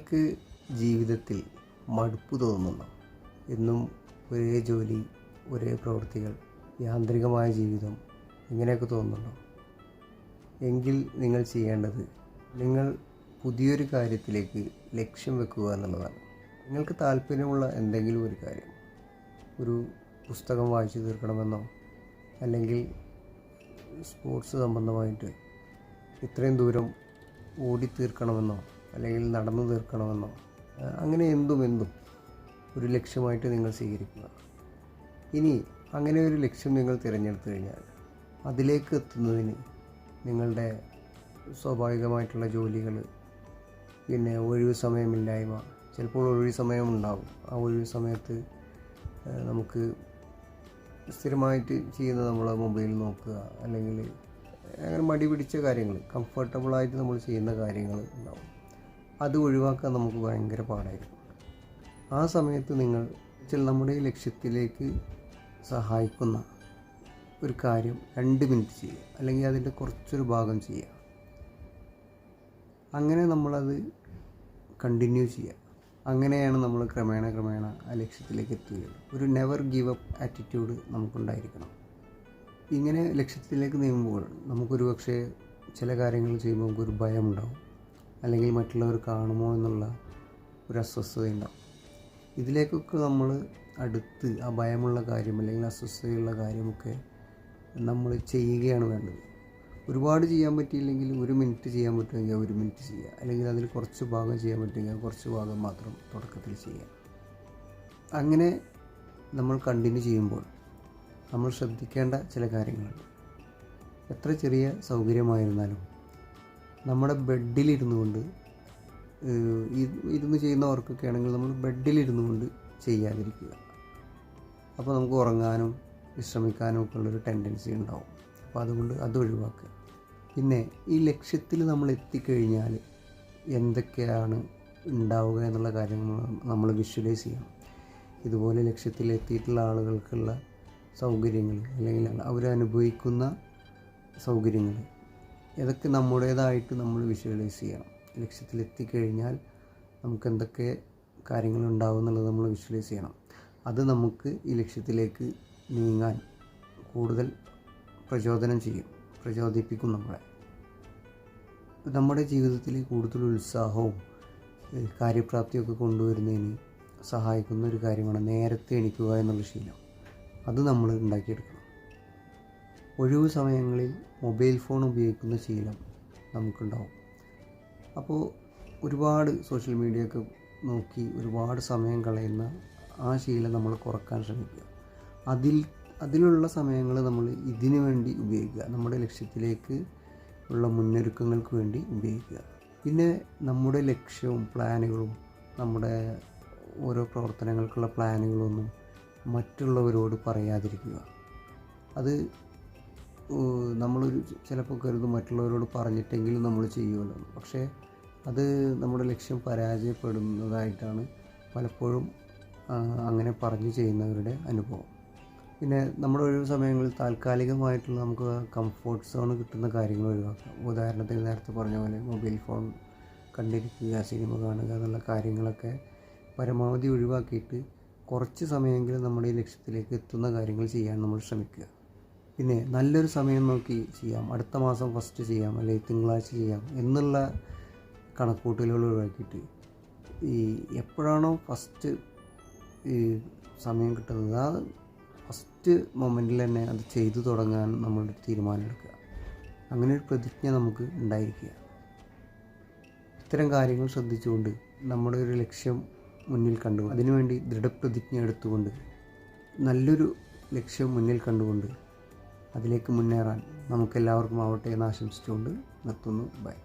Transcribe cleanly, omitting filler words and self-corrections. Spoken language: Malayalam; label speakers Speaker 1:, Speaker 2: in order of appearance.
Speaker 1: നിങ്ങൾക്ക് ജീവിതത്തിൽ മടുപ്പ് തോന്നുന്നുണ്ടോ? എന്നും ഒരേ ജോലി, ഒരേ പ്രവൃത്തികൾ, യാന്ത്രികമായ ജീവിതം ഇങ്ങനെയൊക്കെ തോന്നുന്നുണ്ടോ? എങ്കിൽ നിങ്ങൾ ചെയ്യേണ്ടത് നിങ്ങൾ പുതിയൊരു കാര്യത്തിലേക്ക് ലക്ഷ്യം വെക്കുക എന്നുള്ളതാണ്. നിങ്ങൾക്ക് താല്പര്യമുള്ള എന്തെങ്കിലും ഒരു കാര്യം, ഒരു പുസ്തകം വായിച്ചു തീർക്കണമെന്നോ അല്ലെങ്കിൽ സ്പോർട്സ് സംബന്ധമായിട്ട് ഇത്രയും ദൂരം ഓടി തീർക്കണമെന്നോ അല്ലെങ്കിൽ നടന്നു തീർക്കണമെന്നോ അങ്ങനെ എന്തും ഒരു ലക്ഷ്യമായിട്ട് നിങ്ങൾ സ്വീകരിക്കുക. ഇനി അങ്ങനെ ഒരു ലക്ഷ്യം നിങ്ങൾ തിരഞ്ഞെടുത്തു കഴിഞ്ഞാൽ അതിലേക്ക് എത്തുന്നതിന് നിങ്ങളുടെ സ്വാഭാവികമായിട്ടുള്ള ജോലികൾ, പിന്നെ ഒഴിവ് സമയമില്ലായ്മ, ചിലപ്പോൾ ഒഴിവ് സമയം ഉണ്ടാകും. ആ ഒഴിവ് സമയത്ത് നമുക്ക് സ്ഥിരമായിട്ട് ചെയ്യുന്ന നമ്മൾ മൊബൈൽ നോക്കുക, അല്ലെങ്കിൽ അങ്ങനെ മടി പിടിച്ച കാര്യങ്ങൾ, കംഫർട്ടബിളായിട്ട് നമ്മൾ ചെയ്യുന്ന കാര്യങ്ങൾ ഉണ്ടാവും. അത് ഒഴിവാക്കാൻ നമുക്ക് ഭയങ്കര പാടായിരിക്കും. ആ സമയത്ത് നിങ്ങൾ നമ്മുടെ ലക്ഷ്യത്തിലേക്ക് സഹായിക്കുന്ന ഒരു കാര്യം 2 മിനിറ്റ് ചെയ്യുക, അല്ലെങ്കിൽ അതിൻ്റെ കുറച്ചൊരു ഭാഗം ചെയ്യുക. അങ്ങനെ നമ്മളത് കണ്ടിന്യൂ ചെയ്യുക. അങ്ങനെയാണ് നമ്മൾ ക്രമേണ ആ ലക്ഷ്യത്തിലേക്ക് എത്തുകയുള്ളൂ. ഒരു നെവർ ഗീവ് അപ്പ് ആറ്റിറ്റ്യൂഡ് നമുക്കുണ്ടായിരിക്കണം. ഇങ്ങനെ ലക്ഷ്യത്തിലേക്ക് നീങ്ങുമ്പോൾ നമുക്കൊരു പക്ഷേ ചില കാര്യങ്ങൾ ചെയ്യുമ്പോൾ നമുക്കൊരു ഭയമുണ്ടാവും, അല്ലെങ്കിൽ മറ്റുള്ളവർ കാണുമോ എന്നുള്ള ഒരു അസ്വസ്ഥത ഉണ്ടാവും. ഇതിലേക്കൊക്കെ നമ്മൾ അടുത്ത് ആ ഭയമുള്ള കാര്യം അല്ലെങ്കിൽ അസ്വസ്ഥതയുള്ള കാര്യമൊക്കെ നമ്മൾ ചെയ്യുകയാണ് വേണ്ടത്. ഒരുപാട് ചെയ്യാൻ പറ്റിയില്ലെങ്കിൽ 1 മിനിറ്റ് ചെയ്യാൻ പറ്റുമെങ്കിൽ 1 മിനിറ്റ് ചെയ്യുക, അല്ലെങ്കിൽ അതിൽ കുറച്ച് ഭാഗം ചെയ്യാൻ പറ്റുമെങ്കിൽ കുറച്ച് ഭാഗം മാത്രം തുടക്കത്തിൽ ചെയ്യുക. അങ്ങനെ നമ്മൾ കണ്ടിന്യൂ ചെയ്യുമ്പോൾ നമ്മൾ ശ്രദ്ധിക്കേണ്ട ചില കാര്യങ്ങളുണ്ട്. എത്ര ചെറിയ സൗകര്യമായിരുന്നാലും നമ്മുടെ ബെഡിലിരുന്നു കൊണ്ട് ഇരുന്ന് ചെയ്യുന്നവർക്കൊക്കെ ആണെങ്കിൽ നമ്മൾ ബെഡിലിരുന്നു കൊണ്ട് ചെയ്യാതിരിക്കുക. അപ്പോൾ നമുക്ക് ഉറങ്ങാനും വിശ്രമിക്കാനും ഒക്കെ ഉള്ളൊരു ടെൻഡൻസി ഉണ്ടാവും. അപ്പോൾ അതുകൊണ്ട് അത് ഒഴിവാക്കുക. പിന്നെ ഈ ലക്ഷ്യത്തിൽ നമ്മൾ എത്തിക്കഴിഞ്ഞാൽ എന്തൊക്കെയാണ് ഉണ്ടാവുക എന്നുള്ള കാര്യങ്ങൾ നമ്മൾ വിഷ്വലൈസ് ചെയ്യണം. ഇതുപോലെ ലക്ഷ്യത്തിൽ എത്തിയിട്ടുള്ള ആളുകൾക്കുള്ള സൗകര്യങ്ങൾ, അല്ലെങ്കിൽ അവരനുഭവിക്കുന്ന സൗകര്യങ്ങൾ, ഇതൊക്കെ നമ്മുടേതായിട്ട് നമ്മൾ വിഷ്വലൈസ് ചെയ്യണം. ലക്ഷ്യത്തിലെത്തിക്കഴിഞ്ഞാൽ നമുക്ക് എന്തൊക്കെ കാര്യങ്ങളുണ്ടാവും എന്നുള്ളത് നമ്മൾ വിഷ്വലൈസ് ചെയ്യണം. അത് നമുക്ക് ഈ ലക്ഷ്യത്തിലേക്ക് നീങ്ങാൻ കൂടുതൽ പ്രചോദിപ്പിക്കും. നമ്മുടെ ജീവിതത്തിൽ കൂടുതൽ ഉത്സാഹവും കാര്യപ്രാപ്തിയൊക്കെ കൊണ്ടുവരുന്നതിന് സഹായിക്കുന്ന ഒരു കാര്യമാണ് നേരത്തെ എണീക്കുക എന്നുള്ള ശീലം. അത് നമ്മൾ ഉണ്ടാക്കിയെടുക്കണം. ഒഴിവ് സമയങ്ങളിൽ മൊബൈൽ ഫോൺ ഉപയോഗിക്കുന്ന ശീലം നമുക്കുണ്ടാവും. അപ്പോൾ ഒരുപാട് സോഷ്യൽ മീഡിയ ഒക്കെ നോക്കി ഒരുപാട് സമയം കളയുന്ന ആ ശീലം നമ്മൾ കുറക്കാൻ ശ്രമിക്കുക. അതിലുള്ള സമയങ്ങൾ നമ്മൾ ഇതിനു വേണ്ടി ഉപയോഗിക്കുക, നമ്മുടെ ലക്ഷ്യത്തിലേക്ക് ഉള്ള മുന്നൊരുക്കങ്ങൾക്ക് വേണ്ടി ഉപയോഗിക്കുക. പിന്നെ നമ്മുടെ ലക്ഷ്യവും പ്ലാനുകളും നമ്മുടെ ഓരോ പ്രവർത്തനങ്ങൾക്കുള്ള പ്ലാനുകളൊന്നും മറ്റുള്ളവരോട് പറയാതിരിക്കുക. അത് നമ്മളൊരു ചിലപ്പോൾ കരുതും മറ്റുള്ളവരോട് പറഞ്ഞിട്ടെങ്കിലും നമ്മൾ ചെയ്യുമല്ലോ, പക്ഷേ അത് നമ്മുടെ ലക്ഷ്യം പരാജയപ്പെടുന്നതായിട്ടാണ് പലപ്പോഴും അങ്ങനെ പറഞ്ഞു ചെയ്യുന്നവരുടെ അനുഭവം. പിന്നെ നമ്മുടെ ഒഴിവ് സമയങ്ങളിൽ താൽക്കാലികമായിട്ടുള്ള നമുക്ക് കംഫോർട്ട് സോൺ കിട്ടുന്ന കാര്യങ്ങൾ ഒഴിവാക്കാം. ഉദാഹരണത്തിന് നേരത്തെ പറഞ്ഞ പോലെ മൊബൈൽ ഫോൺ കണ്ടിരിക്കുക, സിനിമ കാണുക എന്നുള്ള കാര്യങ്ങളൊക്കെ പരമാവധി ഒഴിവാക്കിയിട്ട് കുറച്ച് സമയമെങ്കിലും നമ്മുടെ ഈ ലക്ഷ്യത്തിലേക്ക് എത്തുന്ന കാര്യങ്ങൾ ചെയ്യാൻ നമ്മൾ ശ്രമിക്കുക. പിന്നെ നല്ലൊരു സമയം നോക്കി ചെയ്യാം, അടുത്ത മാസം ഫസ്റ്റ് ചെയ്യാം, അല്ലെങ്കിൽ തിങ്കളാഴ്ച ചെയ്യാം എന്നുള്ള കണക്കൂട്ടലുകൾ ഒഴിവാക്കിയിട്ട് ഈ എപ്പോഴാണോ ഫസ്റ്റ് ഈ സമയം കിട്ടുന്നത് ആ ഫസ്റ്റ് മൊമെൻറ്റിൽ തന്നെ അത് ചെയ്തു തുടങ്ങാൻ നമ്മളൊരു തീരുമാനമെടുക്കുക. അങ്ങനെ ഒരു പ്രതിജ്ഞ നമുക്ക് ഉണ്ടായിരിക്കുക. ഇത്തരം കാര്യങ്ങൾ ശ്രദ്ധിച്ചുകൊണ്ട് നമ്മുടെ ഒരു ലക്ഷ്യം മുന്നിൽ കണ്ടു അതിനുവേണ്ടി ദൃഢപ്രതിജ്ഞ എടുത്തുകൊണ്ട് നല്ലൊരു ലക്ഷ്യം മുന്നിൽ കണ്ടുകൊണ്ട് അതിലേക്ക് മുന്നേറാൻ നമുക്കെല്ലാവർക്കും ആവട്ടെ എന്ന് ആശംസിച്ചുകൊണ്ട് നിർത്തുന്നു. ബൈ.